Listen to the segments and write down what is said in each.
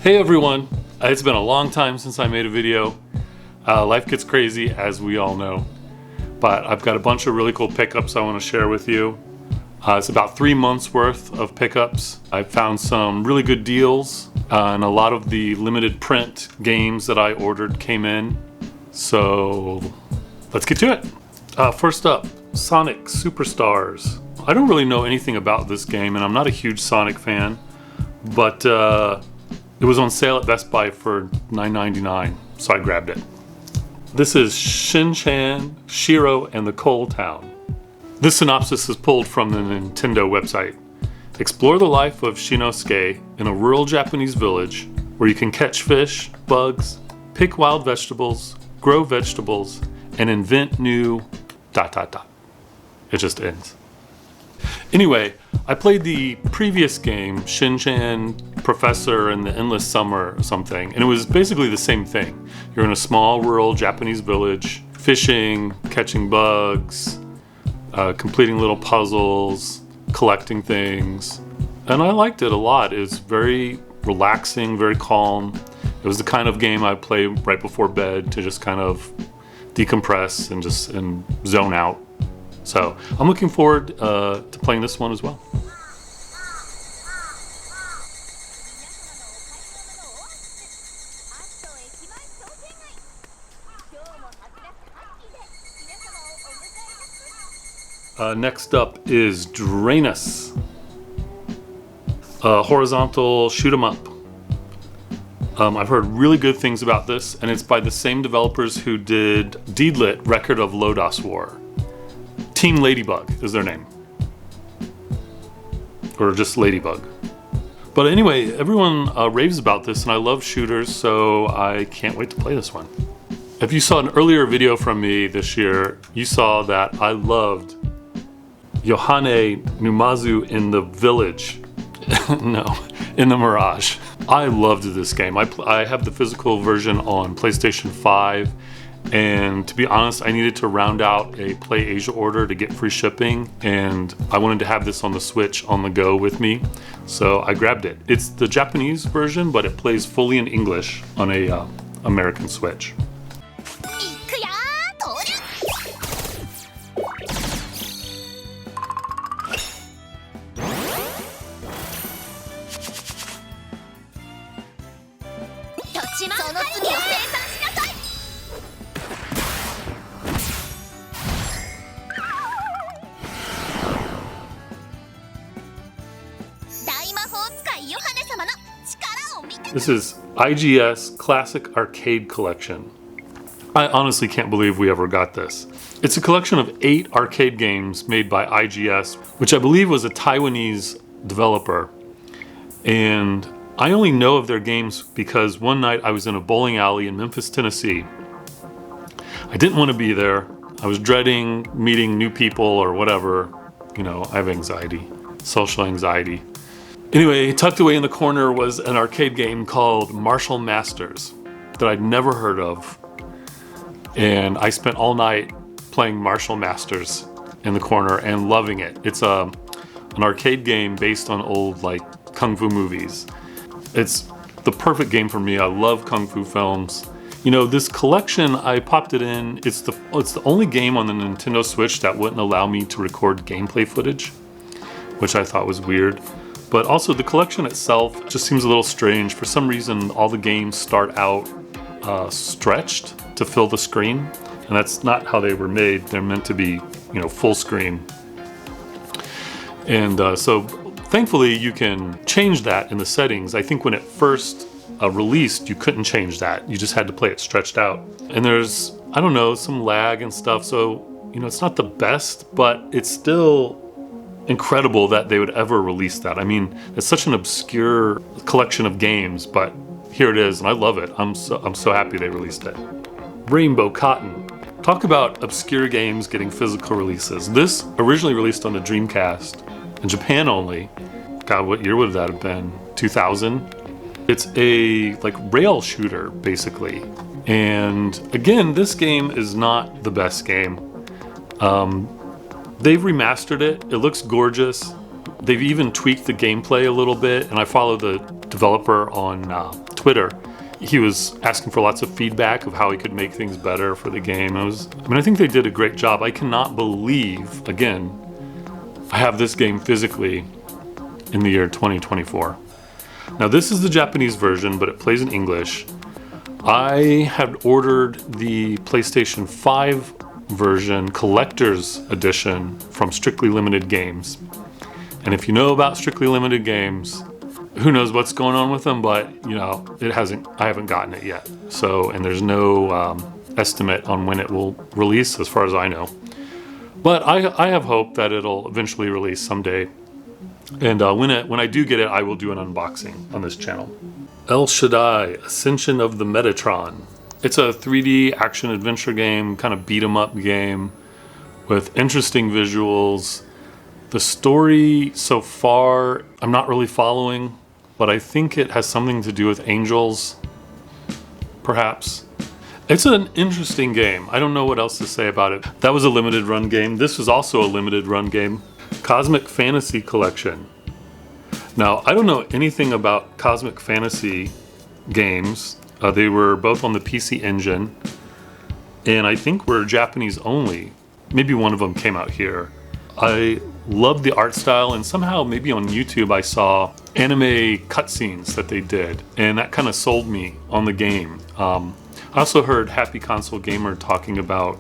Hey everyone, it's been a long time since I made a video. Life gets crazy, as we all know, but I've got a bunch of really cool pickups I want to share with you. It's about 3 months worth of pickups. I found some really good deals, and a lot of the limited print games that I ordered came in. So let's get to it. First up, Sonic Superstars. I don't really know anything about this game, and I'm not a huge Sonic fan, but it was on sale at Best Buy for $9.99, so I grabbed it. This is Shinan, Shiro, and the CoTown. This synopsis is pulled from the Nintendo website. Explore the life of Shinosuke in a rural Japanese village where you can catch fish, bugs, pick wild vegetables, grow vegetables, and invent new ... It just ends. Anyway, I played the previous game, Shinan Professor and the Endless Summer or something, and it was basically the same thing. You're in a small rural Japanese village, fishing, catching bugs, completing little puzzles, collecting things, and I liked it a lot. It was very relaxing, very calm. It was the kind of game I play right before bed to just kind of decompress and zone out. So I'm looking forward to playing this one as well. Next up is Draeus, a horizontal shoot 'em up. I've heard really good things about this, and it's by the same developers who did Deedlit, Record of Lodoss War. Team Ladybug is their name. Or just Ladybug. But anyway, everyone raves about this, and I love shooters, so I can't wait to play this one. If you saw an earlier video from me this year, you saw that I loved Yohane Numazu in the Village. No, in the Mirage. I loved this game. I have the physical version on PlayStation 5, and to be honest, I needed to round out a Play Asia order to get free shipping, and I wanted to have this on the Switch on the go with me, so I grabbed it. It's the Japanese version, but it plays fully in English on a American Switch. This is IGS Classic Arcade Collection. I honestly can't believe we ever got this. It's a collection of 8 arcade games made by IGS, which I believe was a Taiwanese developer. And I only know of their games because one night I was in a bowling alley in Memphis, Tennessee. I didn't want to be there. I was dreading meeting new people or whatever. You know, I have anxiety, social anxiety. Anyway, tucked away in the corner was an arcade game called Martial Masters that I'd never heard of. And I spent all night playing Martial Masters in the corner and loving it. It's an arcade game based on old kung fu movies. It's the perfect game for me. I love kung fu films. You know, this collection, I popped it in. It's the only game on the Nintendo Switch that wouldn't allow me to record gameplay footage, which I thought was weird. But also the collection itself just seems a little strange. For some reason, all the games start out stretched to fill the screen, and that's not how they were made. They're meant to be, full screen. And so thankfully you can change that in the settings. I think when it first released, you couldn't change that. You just had to play it stretched out. And there's, I don't know, some lag and stuff. So, it's not the best, but it's still incredible that they would ever release that. I mean, it's such an obscure collection of games, but here it is, and I love it. I'm so happy they released it. Rainbow Cotton. Talk about obscure games getting physical releases. This originally released on the Dreamcast in Japan only. God, what year would that have been? 2000? It's a rail shooter basically. And again, this game is not the best game. They've remastered it. It looks gorgeous. They've even tweaked the gameplay a little bit, and I follow the developer on Twitter. He was asking for lots of feedback of how he could make things better for the game. I think they did a great job. I cannot believe, again, I have this game physically in the year 2024. Now this is the Japanese version, but it plays in English. I had ordered the PlayStation 5 version collector's edition from Strictly Limited Games. And if you know about Strictly Limited Games, who knows what's going on with them, but you know, I haven't gotten it yet. So, and there's no estimate on when it will release as far as I know. But I have hope that it'll eventually release someday. And when I do get it, I will do an unboxing on this channel. El Shaddai, Ascension of the Metatron. It's a 3D action adventure game, kind of beat 'em up game with interesting visuals. The story so far, I'm not really following, but I think it has something to do with angels, perhaps. It's an interesting game. I don't know what else to say about it. That was a limited run game. This was also a limited run game. Cosmic Fantasy Collection. Now, I don't know anything about Cosmic Fantasy games. They were both on the PC Engine, and I think were Japanese only. Maybe one of them came out here. I loved the art style, and somehow maybe on YouTube I saw anime cutscenes that they did, and that kind of sold me on the game. I also heard Happy Console Gamer talking about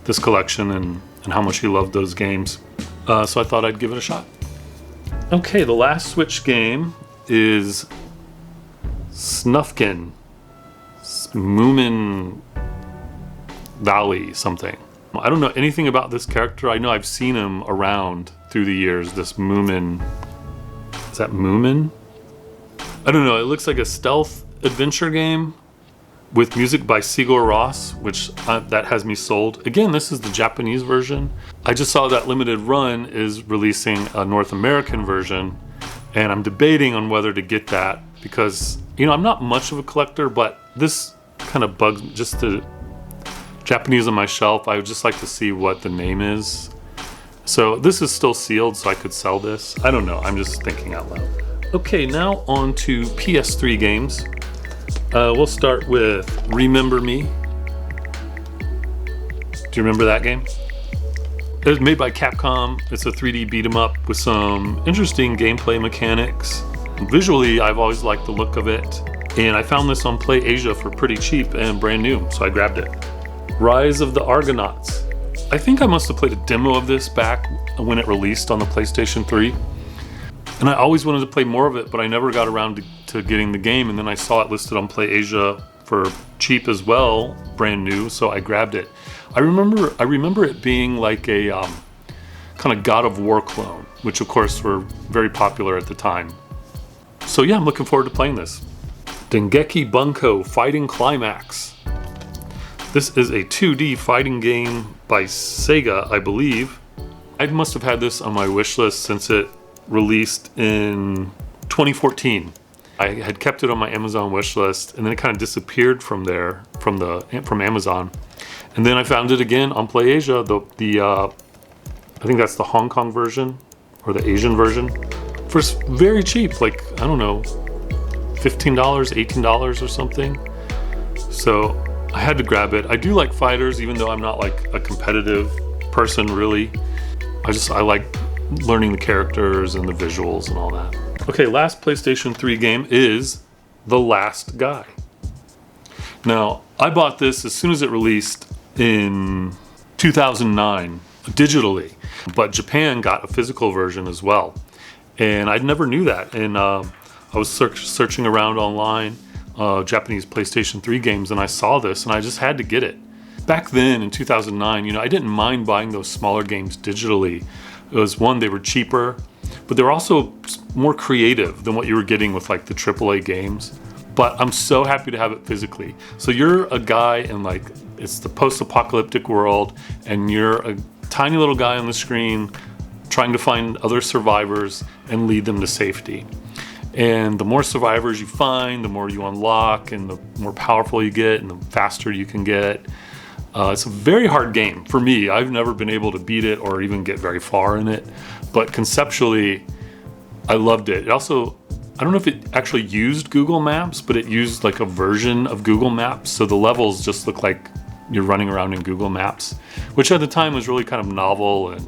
this collection and how much he loved those games, so I thought I'd give it a shot. Okay, the last Switch game is Snufkin Man Valley something. I don't know anything about this character. I know I've seen him around through the years, this Moomin. Is that Moomin? I don't know, it looks like a stealth adventure game with music by Sigur Rós, which that has me sold. Again, this is the Japanese version. I just saw that Limited Run is releasing a North American version, and I'm debating on whether to get that because, you know, I'm not much of a collector, but this kind of bugs me. Just the Japanese on my shelf, I would just like to see what the name is. So this is still sealed, so I could sell this. I don't know, I'm just thinking out loud. Okay, now on to PS3 games. We'll start with Remember Me. Do you remember that game? It was made by Capcom. It's a 3D beat 'em up with some interesting gameplay mechanics. Visually, I've always liked the look of it. And I found this on Play Asia for pretty cheap and brand new, so I grabbed it. Rise of the Argonauts. I think I must have played a demo of this back when it released on the PlayStation 3. And I always wanted to play more of it, but I never got around to getting the game. And then I saw it listed on Play Asia for cheap as well, brand new, so I grabbed it. I remember it being like a kind of God of War clone, which of course were very popular at the time. So yeah, I'm looking forward to playing this. Denki Bunko Fighting Climax. This is a 2D fighting game by Sega, I believe. I must have had this on my wish list since it released in 2014. I had kept it on my Amazon wish list, and then it kind of disappeared from there, from Amazon. And then I found it again on Play Asia. I think that's the Hong Kong version or the Asian version, for very cheap, like I don't know, $15, $18 or something. So I had to grab it. I do like fighters, even though I'm not like a competitive person really. I like learning the characters and the visuals and all that. Okay, last PlayStation 3 game is The Last Guy. Now, I bought this as soon as it released in 2009 digitally, but Japan got a physical version as well. And I never knew that. And I was searching around online, Japanese PlayStation 3 games, and I saw this and I just had to get it. Back then in 2009, you know, I didn't mind buying those smaller games digitally. It was one, they were cheaper, but they were also more creative than what you were getting with like the AAA games. But I'm so happy to have it physically. So you're a guy in like, it's the post-apocalyptic world, and you're a tiny little guy on the screen trying to find other survivors and lead them to safety. And the more survivors you find, the more you unlock, and the more powerful you get, and the faster you can get. It's a very hard game for me. I've never been able to beat it or even get very far in it, but conceptually, I loved it. It also I don't know if it actually used Google Maps, but it used like a version of Google Maps. So the levels just look like you're running around in Google Maps, which at the time was really kind of novel. And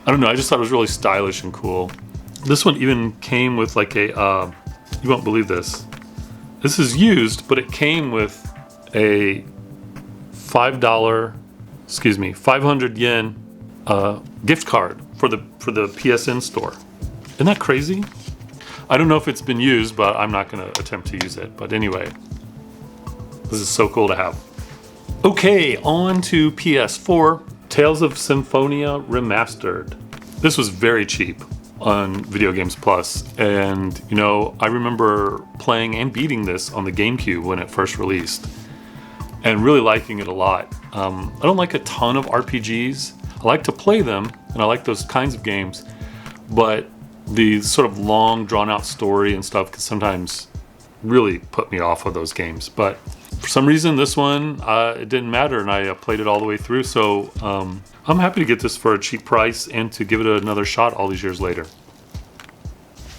I don't know, I just thought it was really stylish and cool. This one even came with like a, you won't believe this. This is used, but it came with a $5, 500 yen gift card for the PSN store. Isn't that crazy? I don't know if it's been used, but I'm not going to attempt to use it. But anyway, this is so cool to have. Okay, on to PS4, Tales of Symphonia Remastered. This was very cheap on Video Games Plus, and you know, I remember playing and beating this on the GameCube when it first released, and really liking it a lot. I don't like a ton of RPGs. I like to play them, and I like those kinds of games, but the sort of long, drawn-out story and stuff can sometimes really put me off of those games. But for some reason, this one, it didn't matter, and I played it all the way through, so I'm happy to get this for a cheap price and to give it another shot all these years later.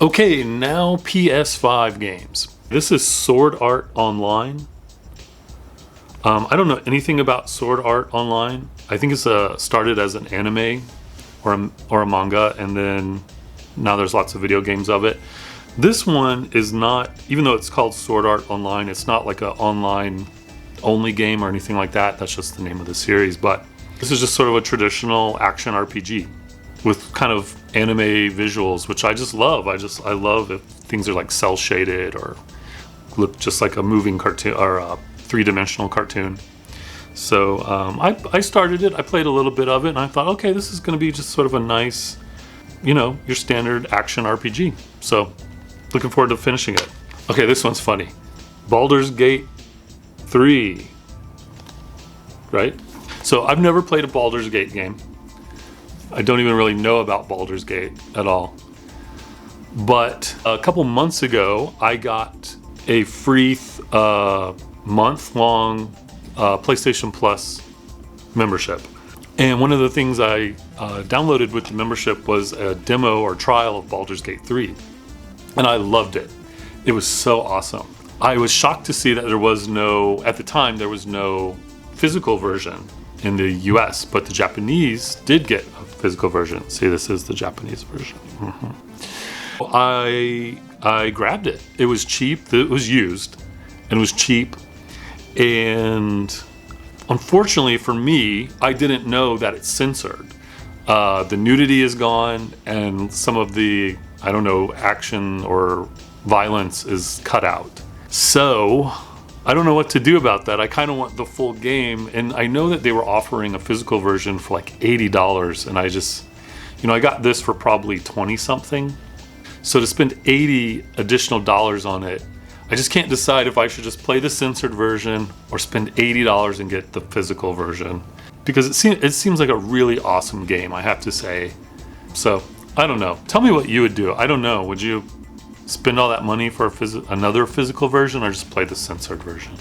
Okay, now PS5 games. This is Sword Art Online. I don't know anything about Sword Art Online. I think it's started as an anime or a manga, and then now there's lots of video games of it. This one is not, even though it's called Sword Art Online, it's not like an online only game or anything like that. That's just the name of the series. But this is just sort of a traditional action RPG with kind of anime visuals, which I just love. I love if things are like cel shaded or look just like a moving cartoon or a three-dimensional cartoon. So I started it, I played a little bit of it, and I thought, okay, this is going to be just sort of a nice, you know, your standard action RPG. So looking forward to finishing it. Okay, this one's funny. Baldurs Gate 3, right? So I've never played a Baldurs Gate game. I don't even really know about Baldurs Gate at all. But a couple months ago, I got a free month-long PlayStation Plus membership. And one of the things I downloaded with the membership was a demo or trial of Baldur's Gate 3. And I loved it. It was so awesome. I was shocked to see that there was no, at the time, there was no physical version in the US, but the Japanese did get a physical version. See, this is the Japanese version. I grabbed it. It was cheap. It was used and it was cheap. And unfortunately for me, I didn't know that it's censored. The nudity is gone and some of the, I don't know, action or violence is cut out. So I don't know what to do about that. I kind of want the full game, and I know that they were offering a physical version for like $80, and I just, you know, I got this for probably 20 something. So to spend 80 additional dollars on it, I just can't decide if I should just play the censored version or spend $80 and get the physical version, because it seems like a really awesome game, I have to say. So I don't know. Tell me what you would do. I don't know. Would you spend all that money for another physical version or just play the censored version?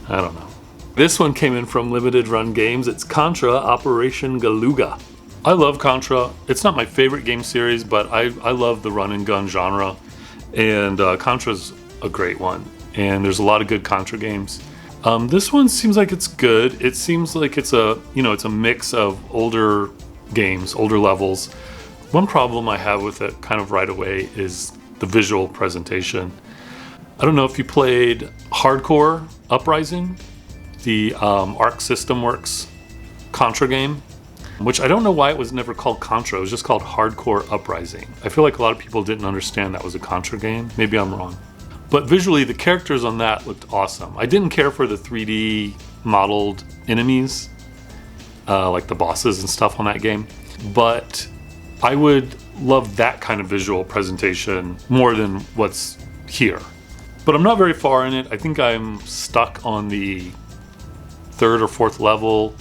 I don't know. This one came in from Limited Run Games. It's Contra Operation Galuga. I love Contra. It's not my favorite game series, but I love the run and gun genre, and Contra's a great one, and there's a lot of good Contra games. This one seems like it's good. It seems like it's a, you know, it's a mix of older games, older levels. One problem I have with it kind of right away is the visual presentation. I don't know if you played Hardcore Uprising, the Arc System Works Contra game, which I don't know why it was never called Contra. It was just called Hardcore Uprising. I feel like a lot of people didn't understand that was a Contra game. Maybe I'm wrong. But visually, the characters on that looked awesome. I didn't care for the 3D modeled enemies, like the bosses and stuff on that game, but I would love that kind of visual presentation more than what's here. But I'm not very far in it. I think I'm stuck on the 3rd or 4th level.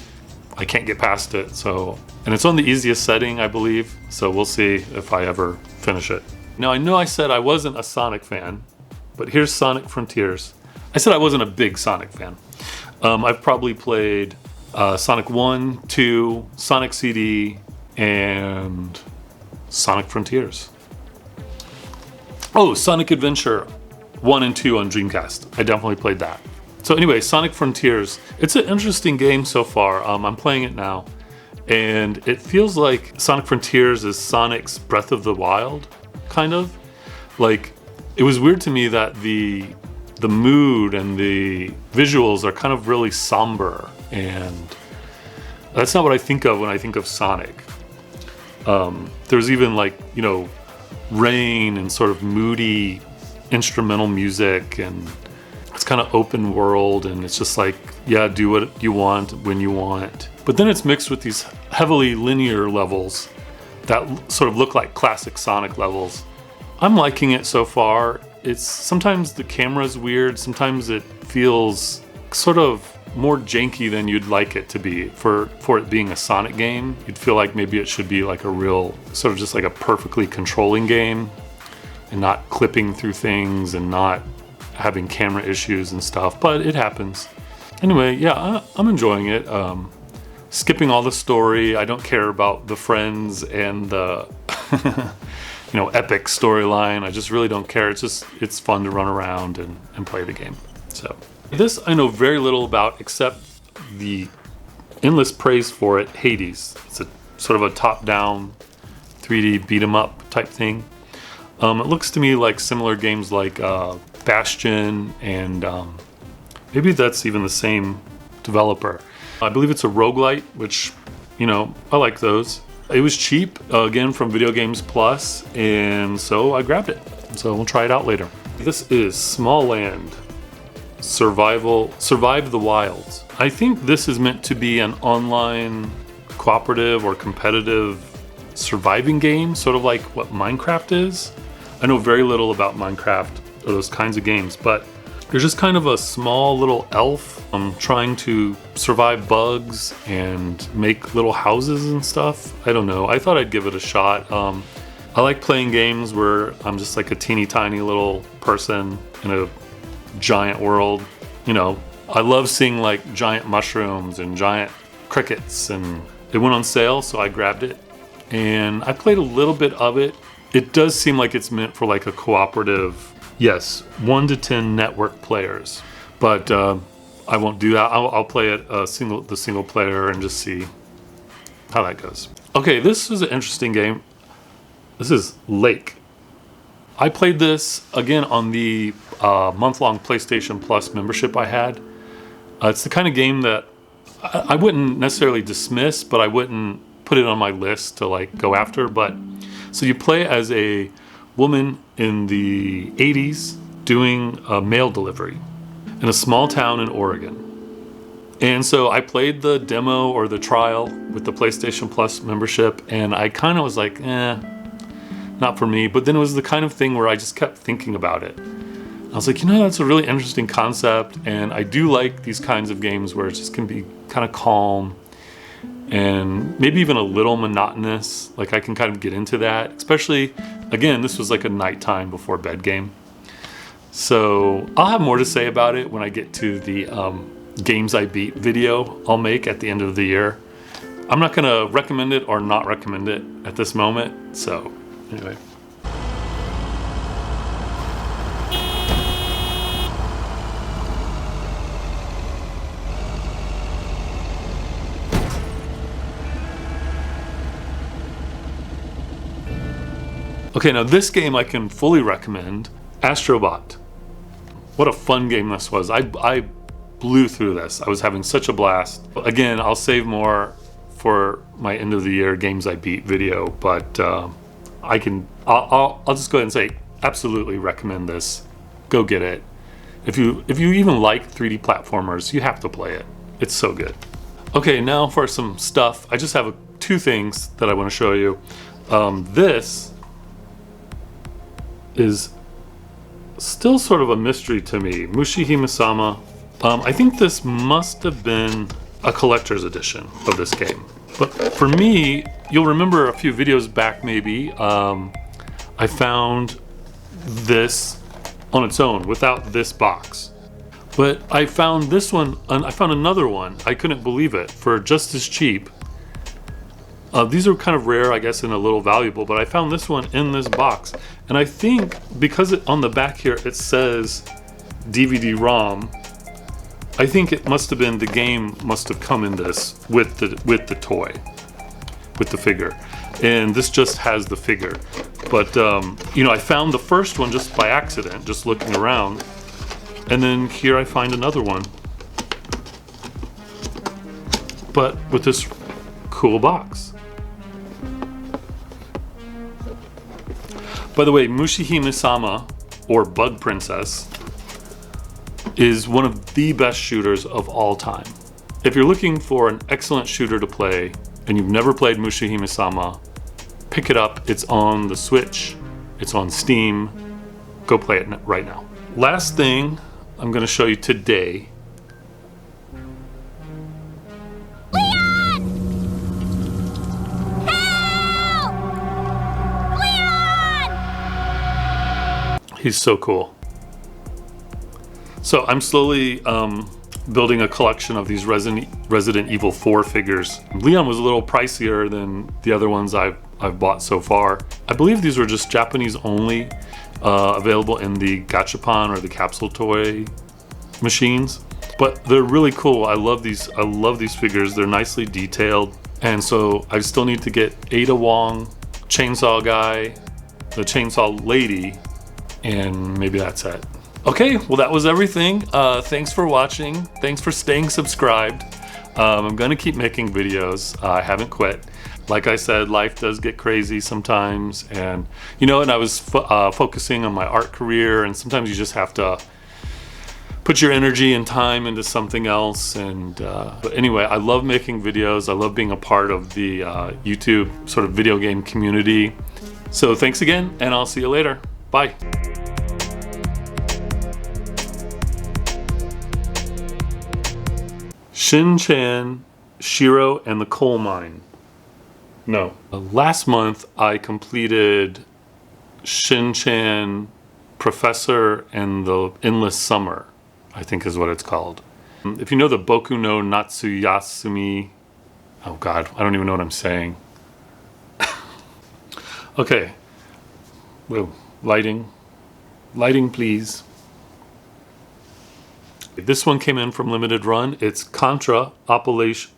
I can't get past it, so, and it's on the easiest setting, I believe, so we'll see if I ever finish it. Now, I know I said I wasn't a Sonic fan, but here's Sonic Frontiers. I said I wasn't a big Sonic fan. I've probably played Sonic 1, 2, Sonic CD, and Sonic Frontiers. Oh, Sonic Adventure 1 and 2 on Dreamcast. I definitely played that. So anyway, Sonic Frontiers. It's an interesting game so far. I'm playing it now. And it feels like Sonic Frontiers is Sonic's Breath of the Wild, kind of. Like, it was weird to me that the mood and the visuals are kind of really somber, and that's not what I think of when I think of Sonic. There's even like, you know, rain and sort of moody instrumental music, and it's kind of open world, and it's just like, yeah, do what you want when you want. But then it's mixed with these heavily linear levels that sort of look like classic Sonic levels. I'm liking it so far. It's sometimes the camera's weird, sometimes it feels sort of more janky than you'd like it to be. For it being a Sonic game, you'd feel like maybe it should be like a real, sort of just like a perfectly controlling game, and not clipping through things and not having camera issues and stuff, but it happens. Anyway, yeah, I'm enjoying it. Skipping all the story. I don't care about the friends and the you know, epic storyline. I just really don't care. It's fun to run around and play the game. So this I know very little about, except the endless praise for it, Hades. It's a sort of a top-down 3D beat 'em up type thing. It looks to me like similar games like Bastion, and maybe that's even the same developer. I believe it's a roguelite, which, you know, I like those. It was cheap, again, from Video Games Plus, and so I grabbed it. So we'll try it out later. This is Small Land Survive the Wilds. I think this is meant to be an online cooperative or competitive surviving game, sort of like what Minecraft is. I know very little about Minecraft or those kinds of games, but there's just kind of a small little elf trying to survive bugs and make little houses and stuff. I don't know. I thought I'd give it a shot. I like playing games where I'm just like a teeny tiny little person in a giant world. You know, I love seeing like giant mushrooms and giant crickets, and it went on sale, so I grabbed it. And I played a little bit of it. It does seem like it's meant for like a cooperative, yes, 1 to 10 network players, but I won't do that. I'll play it the single player and just see how that goes. Okay, this is an interesting game. This is Lake. I played this again on the month-long PlayStation Plus membership I had. It's the kind of game that I wouldn't necessarily dismiss, but I wouldn't put it on my list to like go after. But so you play as a woman in the 80s doing a mail delivery in a small town in Oregon. And so I played the demo or the trial with the PlayStation Plus membership, and I kind of was like, not for me. But then it was the kind of thing where I just kept thinking about it. I was like, you know, that's a really interesting concept, and I do like these kinds of games where it just can be kind of calm and maybe even a little monotonous. Like I can kind of get into that, especially, again, this was like a nighttime before bed game. So I'll have more to say about it when I get to the games I beat video I'll make at the end of the year. I'm not gonna recommend it or not recommend it at this moment. So anyway. Okay, now this game I can fully recommend, Astrobot. What a fun game this was. I blew through this. I was having such a blast. Again, I'll save more for my end of the year games I beat video, but I'll just go ahead and say absolutely recommend this. Go get it. If you even like 3D platformers, you have to play it. It's so good. Okay, now for some stuff. I just have two things that I want to show you. This is still sort of a mystery to me. Mushihime-sama. I think this must have been a collector's edition of this game. But for me, you'll remember a few videos back maybe, I found this on its own without this box. But I found this one, and I found another one, I couldn't believe it, for just as cheap. These are kind of rare, I guess, and a little valuable, but I found this one in this box. And I think because on the back here it says DVD-ROM, I think it must have been, the game must have come in this with the toy, with the figure. And this just has the figure. But, you know, I found the first one just by accident, just looking around. And then here I find another one. But with this cool box. By the way, Mushihime-sama, or Bug Princess, is one of the best shooters of all time. If you're looking for an excellent shooter to play, and you've never played Mushihime-sama, pick it up. It's on the Switch, it's on Steam. Go play it right now. Last thing I'm gonna show you today. He's so cool. So I'm slowly building a collection of these Resident Evil 4 figures. Leon was a little pricier than the other ones I've bought so far. I believe these were just Japanese only, available in the gachapon or the capsule toy machines. But they're really cool. I love these figures. They're nicely detailed. And so I still need to get Ada Wong, Chainsaw Guy, the Chainsaw Lady, and maybe that's it. Okay, well that was everything. Thanks for watching. Thanks for staying subscribed. I'm gonna keep making videos. I haven't quit. Like I said, life does get crazy sometimes, and you know, and I was focusing on my art career, and sometimes you just have to put your energy and time into something else. And but anyway, I love making videos. I love being a part of the YouTube sort of video game community. So thanks again, and I'll see you later. Bye. Shin-chan, Shiro, and the Coal Mine. No. Last month I completed Shin-chan, Professor, and the Endless Summer, I think is what it's called. If you know the Boku no Natsuyasumi, oh god, I don't even know what I'm saying. Okay. Whoa. Lighting please. This one came in from Limited Run. It's Contra Operation